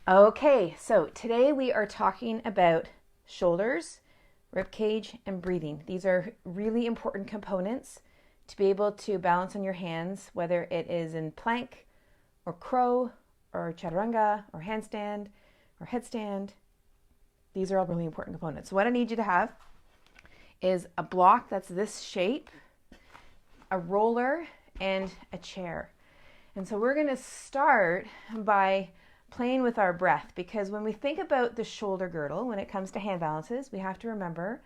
Okay, so today we are talking about shoulders, rib cage, and breathing. These are really important components to be able to balance on your hands, whether it is in plank or crow or chaturanga or handstand or headstand. These are all really important components. So what I need you to have is a block that's this shape, a roller, and a chair. And so we're going to start by playing with our breath, because when we think about the shoulder girdle, when it comes to hand balances, we have to remember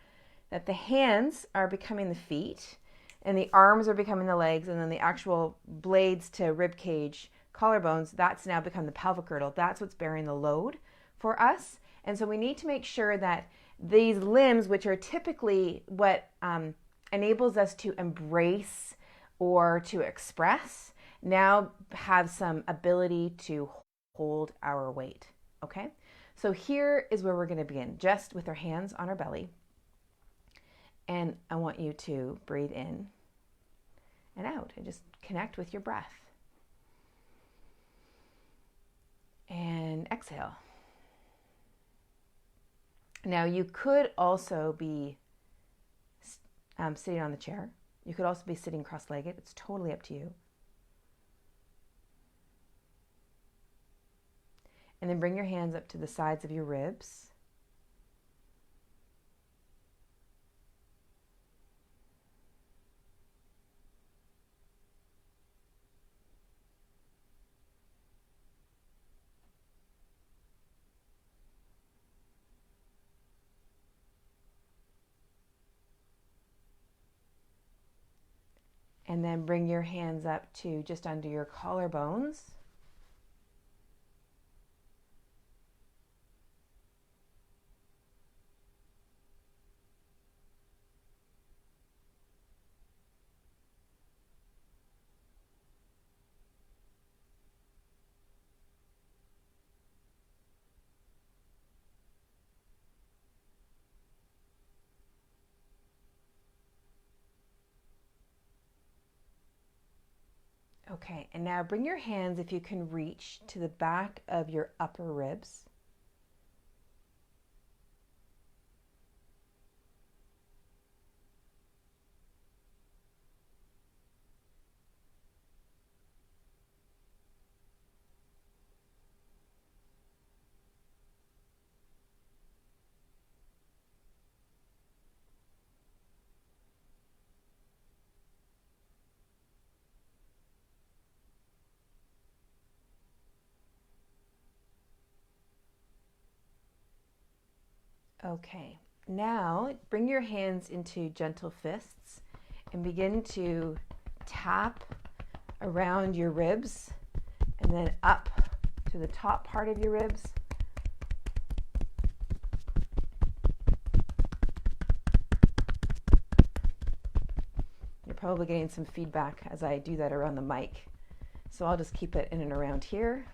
that the hands are becoming the feet and the arms are becoming the legs, and then the actual blades to rib cage, collarbones, that's now become the pelvic girdle. That's what's bearing the load for us. And so we need to make sure that these limbs, which are typically what enables us to embrace or to express, now have some ability to hold our weight. Okay, so here is where we're going to begin, just with our hands on our belly. And I want you to breathe in and out and just connect with your breath. And exhale. Now you could also be sitting on the chair. You could also be sitting cross-legged. It's totally up to you. And then bring your hands up to the sides of your ribs. And then bring your hands up to just under your collarbones. Okay, and now bring your hands, if you can reach, to the back of your upper ribs. Okay, now bring your hands into gentle fists and begin to tap around your ribs and then up to the top part of your ribs. You're probably getting some feedback as I do that around the mic, so I'll just keep it in and around here.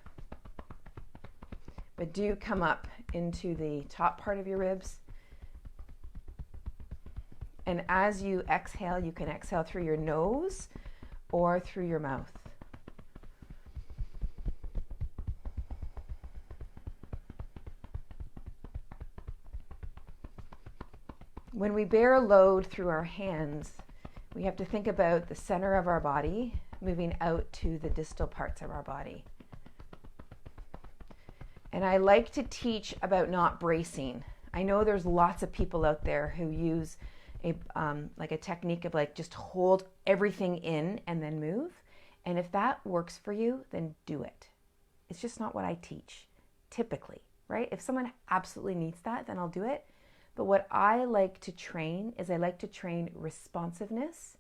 But do come up into the top part of your ribs. And as you exhale, you can exhale through your nose or through your mouth. When we bear a load through our hands, we have to think about the center of our body moving out to the distal parts of our body. And I like to teach about not bracing. I know there's lots of people out there who use a technique of just hold everything in and then move. And if that works for you, then do it. It's just not what I teach typically, right? If someone absolutely needs that, then I'll do it. But what I like to train is I like to train responsiveness,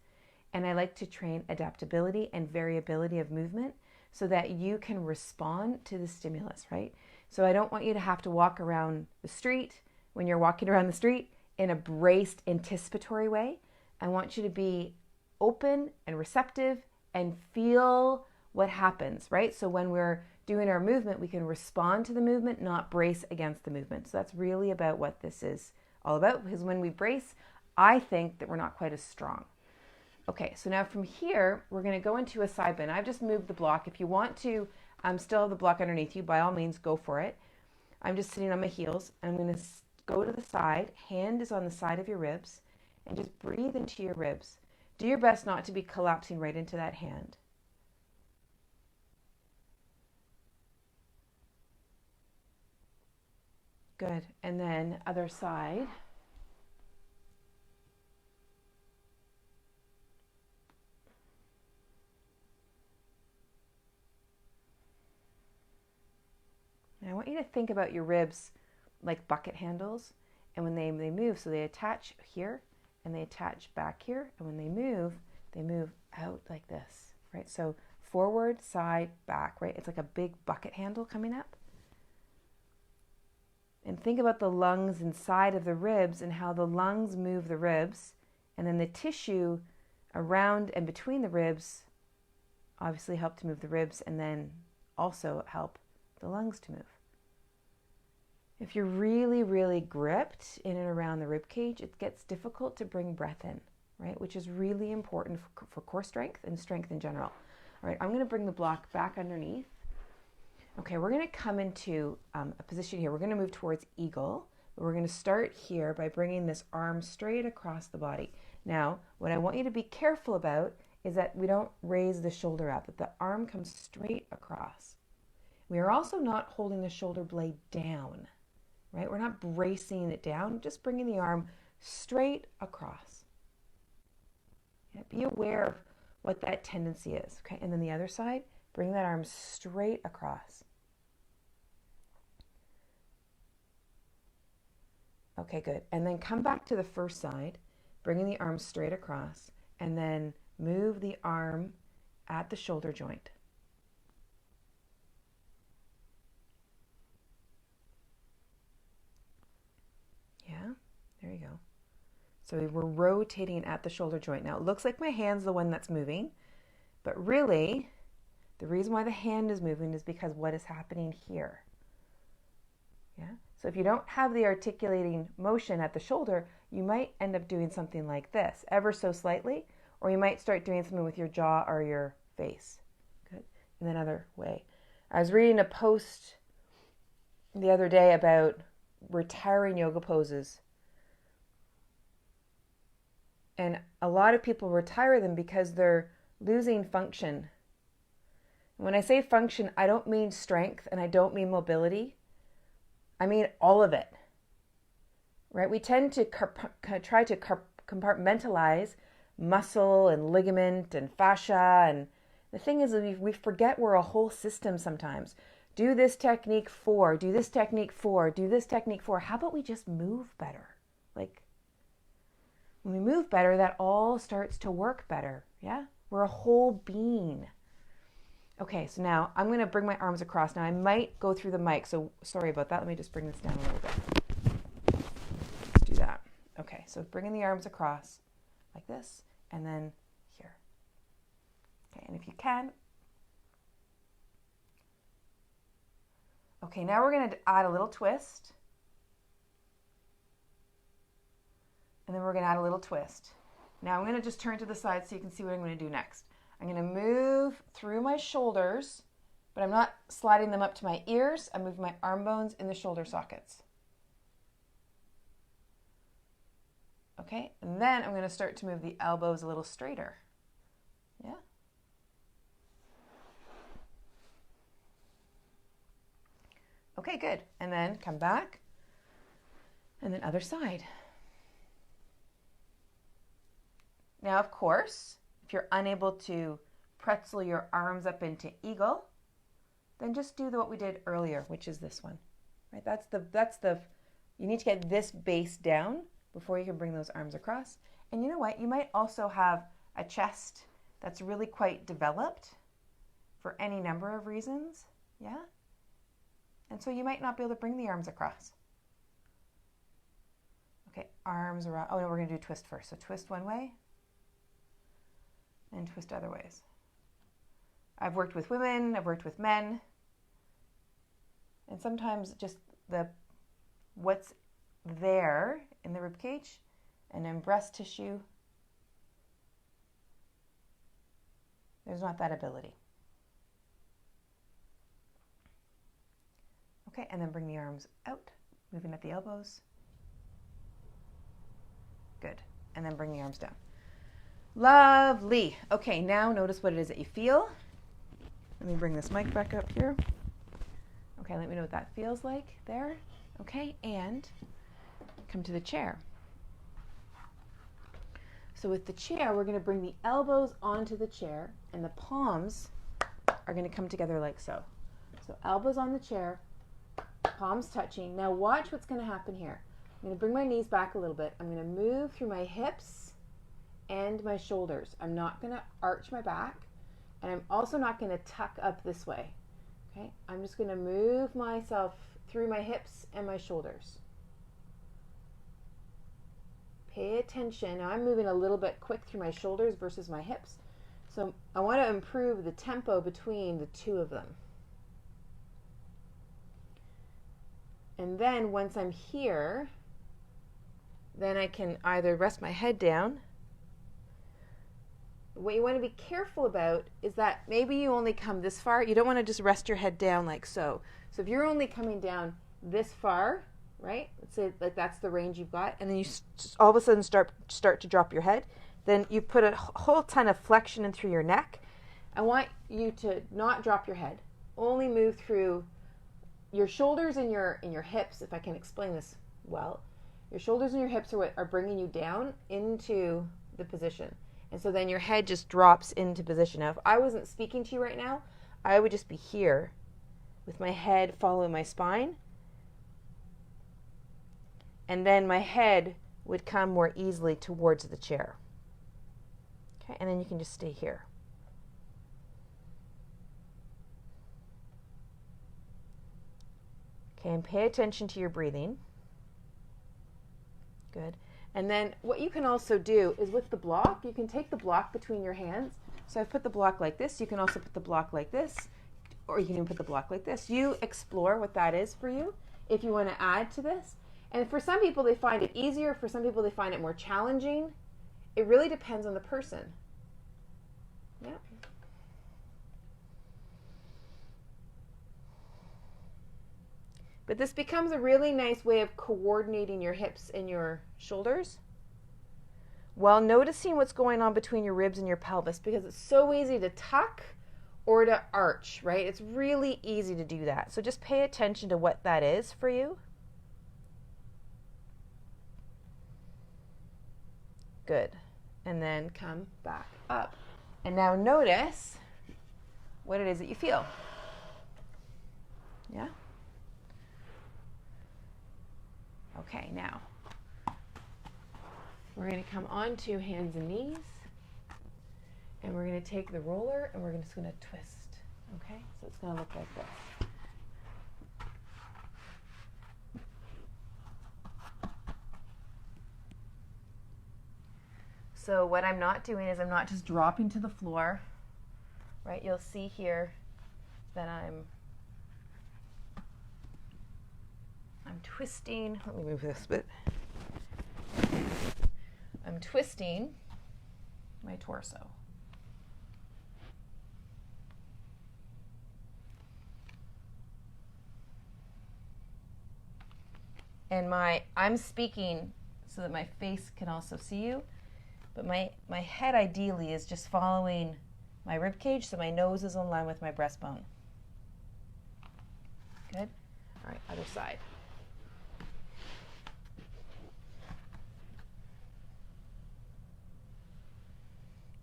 and I like to train adaptability and variability of movement so that you can respond to the stimulus, right? So I don't want you to have to walk around the street when you're walking around the street in a braced, anticipatory way. I want you to be open and receptive and feel what happens, right? So when we're doing our movement, we can respond to the movement, not brace against the movement. So that's really about what this is all about, because when we brace, I think that we're not quite as strong. Okay, so now from here, we're going to go into a side bend. I've just moved the block. If you want to still have the block underneath you, by all means, go for it. I'm just sitting on my heels. I'm going to go to the side. Hand is on the side of your ribs, and just breathe into your ribs. Do your best not to be collapsing right into that hand. Good. And then other side. And I want you to think about your ribs like bucket handles. And when they move, so they attach here and they attach back here. And when they move out like this, right? So forward, side, back, right? It's like a big bucket handle coming up. And think about the lungs inside of the ribs and how the lungs move the ribs. And then the tissue around and between the ribs obviously help to move the ribs and then also help the lungs to move. If you're really, really gripped in and around the rib cage, it gets difficult to bring breath in, right? Which is really important for core strength and strength in general. All right, I'm going to bring the block back underneath. Okay, we're going to come into a position here. We're going to move towards eagle. But we're going to start here by bringing this arm straight across the body. Now, what I want you to be careful about is that we don't raise the shoulder up, that the arm comes straight across. We are also not holding the shoulder blade down, right? We're not bracing it down, just bringing the arm straight across. Yeah, be aware of what that tendency is, okay? And then the other side, bring that arm straight across. Okay, good. And then come back to the first side, bringing the arm straight across, and then move the arm at the shoulder joint. Yeah, there you go. So we're rotating at the shoulder joint. Now it looks like my hand's the one that's moving, but really the reason why the hand is moving is because what is happening here. Yeah. So if you don't have the articulating motion at the shoulder, you might end up doing something like this, ever so slightly, or you might start doing something with your jaw or your face. Good. And then other way. I was reading a post the other day about retiring yoga poses. And a lot of people retire them because they're losing function. When I say function, I don't mean strength and I don't mean mobility. I mean all of it, right? We tend to try to compartmentalize muscle and ligament and fascia. And the thing is, we forget we're a whole system sometimes. Do this technique for, do this technique for, do this technique for. How about we just move better? Like, when we move better, that all starts to work better, yeah? We're a whole being. Okay, so now I'm going to bring my arms across. Now I might go through the mic, so sorry about that. Let me just bring this down a little bit. Let's do that. Okay, so bringing the arms across like this, and then here. Okay, and if you can. Okay, now we're going to add a little twist. And then we're going to add a little twist. Now I'm going to just turn to the side so you can see what I'm going to do next. I'm going to move through my shoulders, but I'm not sliding them up to my ears. I'm moving my arm bones in the shoulder sockets. Okay, and then I'm going to start to move the elbows a little straighter. Yeah. Okay, good. And then come back. And then other side. Now, of course, if you're unable to pretzel your arms up into eagle, then just do what we did earlier, which is this one. Right? You need to get this base down before you can bring those arms across. And you know what? You might also have a chest that's really quite developed for any number of reasons. Yeah? And so you might not be able to bring the arms across. Okay, arms around. Oh, no, we're going to do twist first. So twist one way. And twist other ways. I've worked with women, I've worked with men, and sometimes just what's there in the rib cage and in breast tissue, there's not that ability. Okay, and then bring the arms out, moving at the elbows. Good. And then bring the arms down. Lovely. Okay, now notice what it is that you feel. Let me bring this mic back up here. Okay, let me know what that feels like there. Okay, and come to the chair. So with the chair, we're going to bring the elbows onto the chair, and the palms are going to come together like so. So elbows on the chair, palms touching. Now watch what's going to happen here. I'm going to bring my knees back a little bit. I'm going to move through my hips and my shoulders. I'm not going to arch my back, and I'm also not going to tuck up this way. Okay? I'm just going to move myself through my hips and my shoulders. Pay attention. Now I'm moving a little bit quick through my shoulders versus my hips. So I want to improve the tempo between the two of them. And then once I'm here, then I can either rest my head down. What you want to be careful about is that maybe you only come this far. You don't want to just rest your head down like so. So if you're only coming down this far, right? Let's say like that's the range you've got, and then you all of a sudden start to drop your head. Then you put a whole ton of flexion in through your neck. I want you to not drop your head. Only move through your shoulders and your hips, if I can explain this well. Your shoulders and your hips are what are bringing you down into the position. And so then your head just drops into position. Now, if I wasn't speaking to you right now, I would just be here with my head following my spine. And then my head would come more easily towards the chair. Okay, and then you can just stay here. Okay, and pay attention to your breathing. Good. And then what you can also do is with the block, you can take the block between your hands. So I've put the block like this. You can also put the block like this, or you can even put the block like this. You explore what that is for you if you want to add to this. And for some people, they find it easier. For some people, they find it more challenging. It really depends on the person. Yeah. But this becomes a really nice way of coordinating your hips and your shoulders while noticing what's going on between your ribs and your pelvis, because it's so easy to tuck or to arch, right? It's really easy to do that. So just pay attention to what that is for you. Good. And then come back up. And now notice what it is that you feel. Yeah? Okay, now we're going to come onto hands and knees, and we're going to take the roller and we're just going to twist. Okay? So it's going to look like this. So what I'm not doing is I'm not just dropping to the floor, right? You'll see here that I'm twisting. Let me move this bit. I'm twisting my torso. And I'm speaking so that my face can also see you. But my head ideally is just following my rib cage, so my nose is in line with my breastbone. Good? All right, other side.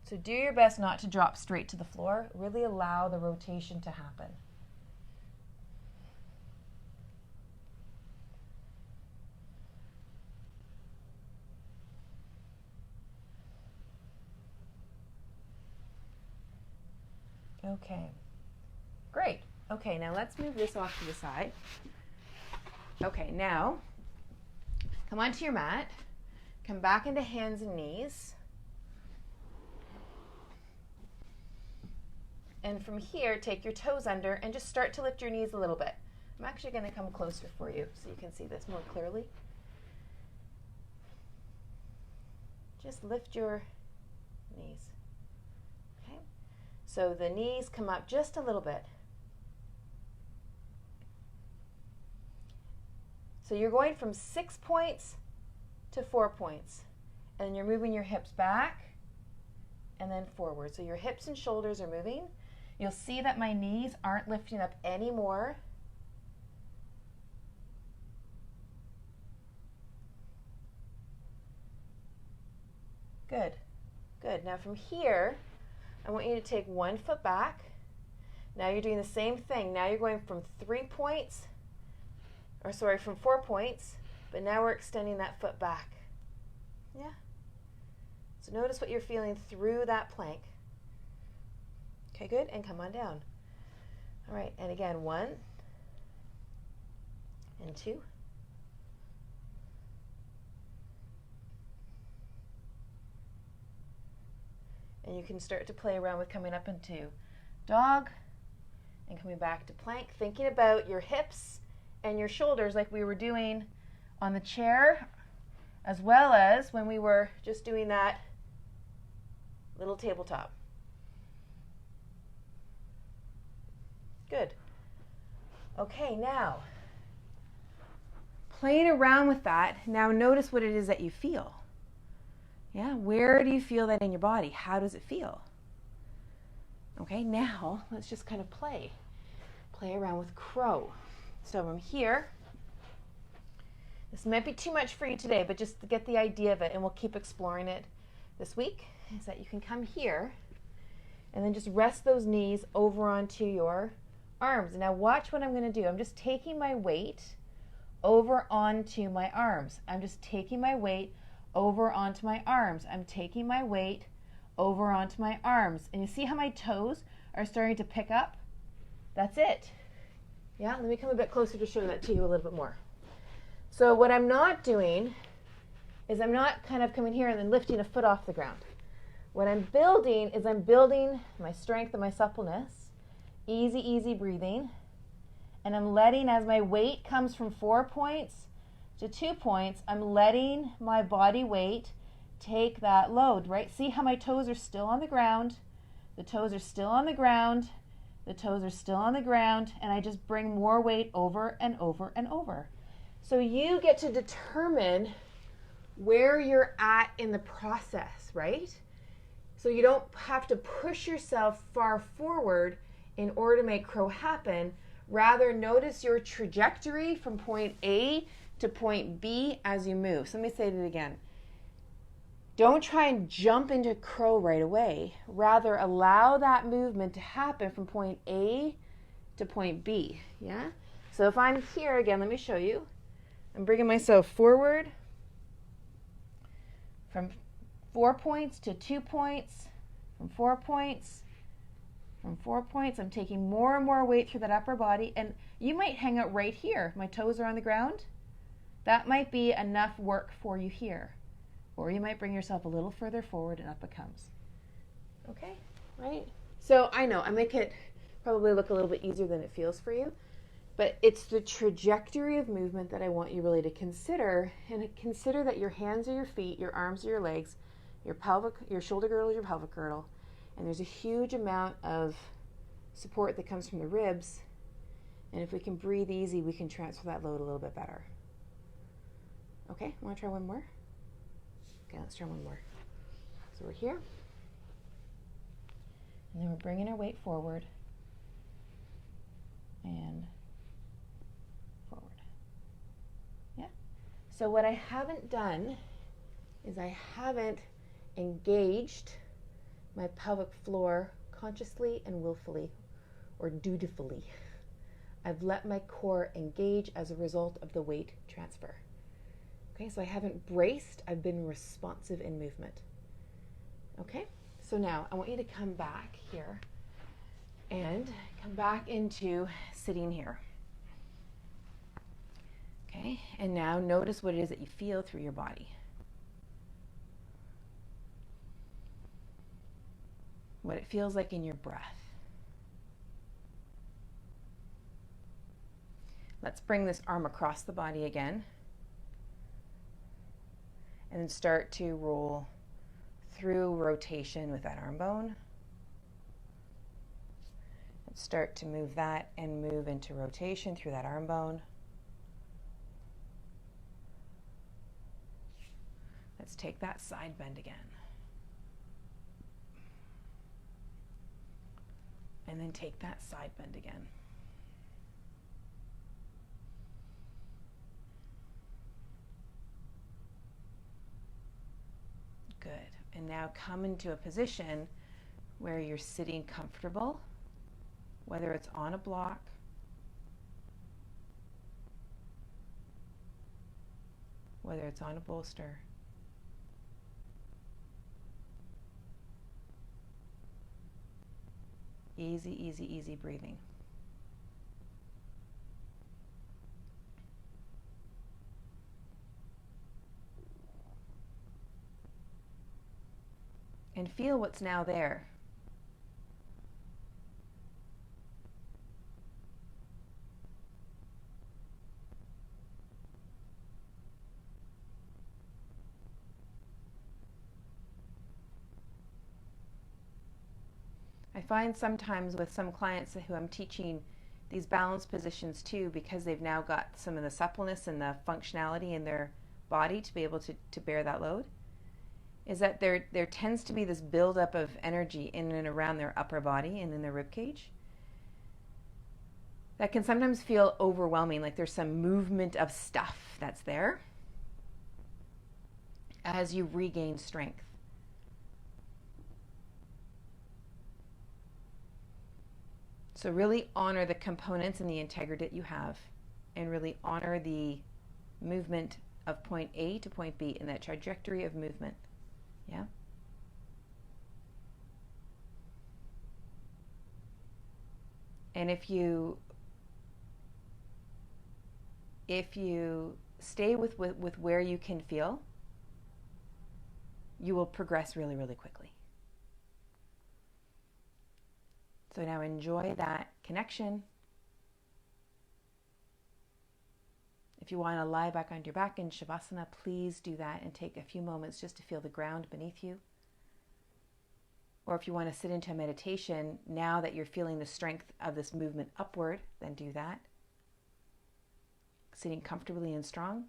So do your best not to drop straight to the floor. Really allow the rotation to happen. Okay, great. Okay, now let's move this off to the side. Okay, now come onto your mat. Come back into hands and knees. And from here, take your toes under and just start to lift your knees a little bit. I'm actually going to come closer for you so you can see this more clearly. Just lift your knees. Okay? So the knees come up just a little bit. So you're going from 6 points to 4 points. And you're moving your hips back and then forward. So your hips and shoulders are moving. You'll see that my knees aren't lifting up anymore. Good. Good. Now from here, I want you to take 1 foot back. Now you're doing the same thing. Now you're going from 3 points, or sorry, from 4 points, but now we're extending that foot back. Yeah. So notice what you're feeling through that plank. Okay, good. And come on down. All right. And again, 1 and 2. And you can start to play around with coming up into dog and coming back to plank, thinking about your hips and your shoulders like we were doing on the chair, as well as when we were just doing that little tabletop. Good. Okay, now, playing around with that, now notice what it is that you feel. Yeah, where do you feel that in your body? How does it feel? Okay, now let's just kind of play around with crow. So from here, this might be too much for you today, but just to get the idea of it, and we'll keep exploring it this week, is that you can come here and then just rest those knees over onto your arms. Now watch what I'm going to do. I'm just taking my weight over onto my arms. I'm just taking my weight over onto my arms. I'm taking my weight over onto my arms. And you see how my toes are starting to pick up? That's it. Yeah, let me come a bit closer to show that to you a little bit more. So what I'm not doing is I'm not kind of coming here and then lifting a foot off the ground. What I'm building is I'm building my strength and my suppleness. Easy, easy breathing. And I'm letting, as my weight comes from 4 points to 2 points, I'm letting my body weight take that load, right? See how my toes are still on the ground. The toes are still on the ground. The toes are still on the ground. And I just bring more weight over and over and over. So you get to determine where you're at in the process, right? So you don't have to push yourself far forward in order to make crow happen. Rather, notice your trajectory from point A to point B as you move. So let me say it again. Don't try and jump into crow right away. Rather, allow that movement to happen from point A to point B. Yeah? So if I'm here again, let me show you. I'm bringing myself forward from 4 points to 2 points, from 4 points, from 4 points. I'm taking more and more weight through that upper body. And you might hang out right here. My toes are on the ground. That might be enough work for you here. Or you might bring yourself a little further forward and up it comes. Okay, right? So I know I make it probably look a little bit easier than it feels for you, but it's the trajectory of movement that I want you really to consider. And consider that your hands are your feet, your arms are your legs, your shoulder girdle is your pelvic girdle, and there's a huge amount of support that comes from the ribs. And if we can breathe easy, we can transfer that load a little bit better. Okay, want to try one more? Okay, let's try one more. So we're here. And then we're bringing our weight forward and forward. Yeah? So what I haven't done is I haven't engaged my pelvic floor consciously and willfully or dutifully. I've let my core engage as a result of the weight transfer. Okay, so I haven't braced, I've been responsive in movement. Okay, so now I want you to come back here and come back into sitting here. Okay, and now notice what it is that you feel through your body. What it feels like in your breath. Let's bring this arm across the body again. And then start to roll through rotation with that arm bone. And start to move that and move into rotation through that arm bone. Let's take that side bend again. And then take that side bend again. Good. And now come into a position where you're sitting comfortable, whether it's on a block, whether it's on a bolster. Easy, easy, easy breathing. And feel what's now there. I find sometimes with some clients who I'm teaching these balance positions too, because they've now got some of the suppleness and the functionality in their body to be able to bear that load, is that there tends to be this buildup of energy in and around their upper body and in their rib cage that can sometimes feel overwhelming, like there's some movement of stuff that's there as you regain strength. So really honor the components and the integrity that you have, and really honor the movement of point A to point B in that trajectory of movement. Yeah? And if you stay with where you can feel, you will progress really, really quickly. So now enjoy that connection. If you want to lie back on your back in Shavasana, please do that and take a few moments just to feel the ground beneath you. Or if you want to sit into a meditation, now that you're feeling the strength of this movement upward, then do that. Sitting comfortably and strong.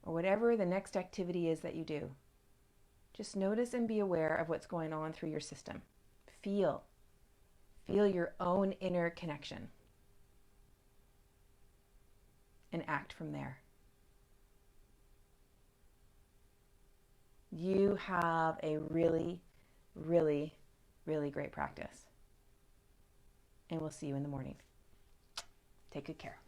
Or whatever the next activity is that you do. Just notice and be aware of what's going on through your system. Feel your own inner connection. And act from there. You have a really, really, really great practice. And we'll see you in the morning. Take good care.